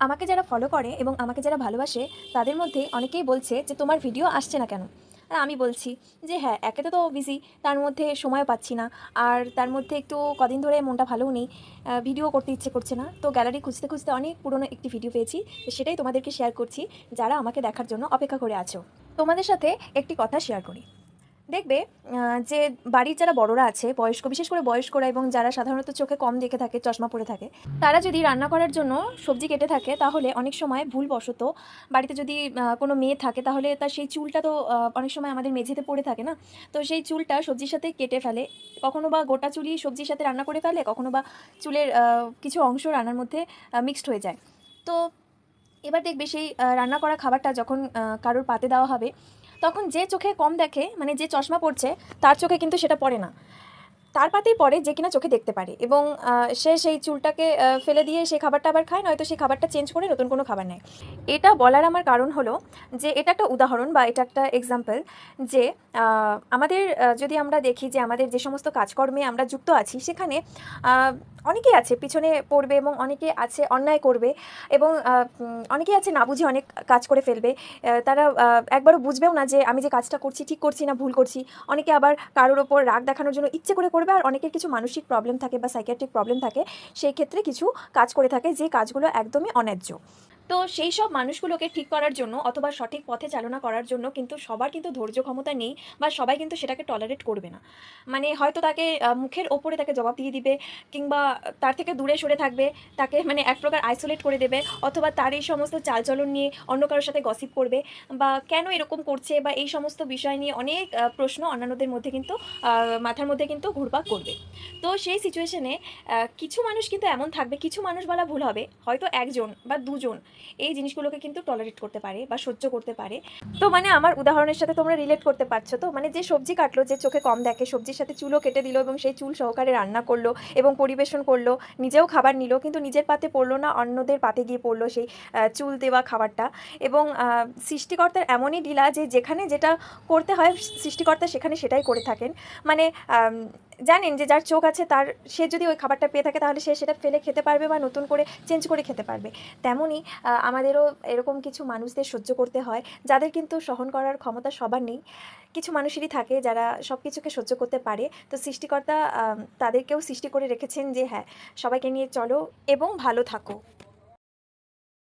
আমাকে যারা ফলো করে এবং আমাকে যারা ভালোবাসে তাদের মধ্যে অনেকেই বলছে যে তোমার ভিডিও আসছে না কেন। আর আমি বলছি যে হ্যাঁ, একে তো বিজি, তার মধ্যে সময় পাচ্ছি না, আর তার মধ্যে একটু কদিন ধরে মনটা ভালোও নেই, ভিডিও করতে ইচ্ছে করছে না। তো গ্যালারি খুঁজতে খুঁজতে অনেক পুরনো একটি ভিডিও পেয়েছি, তো সেটাই তোমাদেরকে শেয়ার করছি, যারা আমাকে দেখার জন্য অপেক্ষা করে আছো। তোমাদের সাথে একটি কথা শেয়ার করি। দেখবে যে বাড়ির যারা বড়রা আছে, বয়স্ক, বিশেষ করে বয়স্করা এবং যারা সাধারণত চোখে কম দেখে থাকে, চশমা পরে থাকে, তারা যদি রান্না করার জন্য সবজি কেটে থাকে, তাহলে অনেক সময় ভুলবশত বাড়িতে যদি কোনো মেয়ে থাকে, তাহলে তার সেই চুলটা তো অনেক সময় আমাদের মেঝেতে পড়ে থাকে না, তো সেই চুলটা সবজির সাথে কেটে ফেলে। কখনো বা গোটা চুলই সবজির সাথে রান্না করে ফেলে, কখনো বা চুলের কিছু অংশ রান্নার মধ্যে মিক্সড হয়ে যায়। তো এবার দেখবে সেই রান্না করা খাবারটা যখন কারোর পাতে দেওয়া হবে, তখন যে চোখে কম দেখে, মানে যে চশমা পড়ছে, তার চোখে কিন্তু সেটা পড়ে না, তার পাতেই পড়ে যে কিনা চোখে দেখতে পারে, এবং সে সেই চুলটাকে ফেলে দিয়ে সেই খাবারটা আবার খায়, নয়তো সেই খাবারটা চেঞ্জ করে নতুন কোনো খাবার নেয়। এটা বলার আমার কারণ হলো যে এটা একটা উদাহরণ বা এটা একটা এক্সাম্পল, যে আমাদের যদি আমরা দেখি যে আমাদের যে সমস্ত কাজকর্মে আমরা যুক্ত আছি, সেখানে অনেকেই আছে পিছনে পড়বে এবং অনেকে আছে অন্যায় করবে, এবং অনেকেই আছে না বুঝে অনেক কাজ করে ফেলবে। তারা একবারও বুঝবেও না যে আমি যে কাজটা করছি ঠিক করছি না ভুল করছি। অনেকে আবার কারোর ওপর রাগ দেখানোর জন্য ইচ্ছে করে করবে, আর অনেকের কিছু মানসিক প্রবলেম থাকে বা সাইকিয়াট্রিক প্রবলেম থাকে, সেই ক্ষেত্রে কিছু কাজ করে থাকে যে কাজগুলো একদমই অন্যায্য। তো সেই সব মানুষগুলোকে ঠিক করার জন্য অথবা সঠিক পথে চালনা করার জন্য কিন্তু সবার কিন্তু ধৈর্য ক্ষমতা নেই, বা সবাই কিন্তু সেটাকে টলারেট করবে না। মানে হয়তো তাকে মুখের ওপরে তাকে জবাব দিয়ে দিবে, কিংবা তার থেকে দূরে সরে থাকবে, তাকে মানে এক প্রকার আইসোলেট করে দেবে, অথবা তার এই সমস্ত চালচলন নিয়ে অন্য কারোর সাথে গসিপ করবে, বা কেন এরকম করছে বা এই সমস্ত বিষয় নিয়ে অনেক প্রশ্ন অন্যান্যদের মধ্যে কিন্তু মাথার মধ্যে কিন্তু ঘুরপাক করবে। তো সেই সিচুয়েশনে কিছু মানুষ কিন্তু এমন থাকবে, কিছু মানুষ বলা ভুল হবে, হয়তো একজন বা দুজন এই জিনিসগুলোকে কিন্তু টলারেট করতে পারে বা সহ্য করতে পারে। তো মানে আমার উদাহরণের সাথে তোমরা রিলেট করতে পারছো তো, মানে যে সবজি কাটলো, যে চোখে কম দেখে, সবজির সাথে চুলও কেটে দিল এবং সেই চুল সহকারে রান্না করলো এবং পরিবেশন করলো, নিজেও খাবার নিল, কিন্তু নিজের পাতে পড়লো না, অন্যদের পাতে গিয়ে পড়লো সেই চুল দেওয়া খাবারটা। এবং সৃষ্টিকর্তার এমনই ঢিলা যে যেখানে যেটা করতে হয় সৃষ্টিকর্তা সেখানে সেটাই করে থাকেন। মানে জানেন যে যার চোখ আছে, তার সে যদি ওই খাবারটা পেয়ে থাকে, তাহলে সে সেটা ফেলে খেতে পারবে বা নতুন করে চেঞ্জ করে খেতে পারবে। তেমনই আমাদেরও এরকম কিছু মানুষদের সহ্য করতে হয়, যাদের কিন্তু সহন করার ক্ষমতা সবার নেই। কিছু মানুষেরই থাকে যারা সব কিছুকে সহ্য করতে পারে। তো সৃষ্টিকর্তা তাদেরকেও সৃষ্টি করে রেখেছেন যে হ্যাঁ, সবাইকে নিয়ে চলো এবং ভালো থাকো।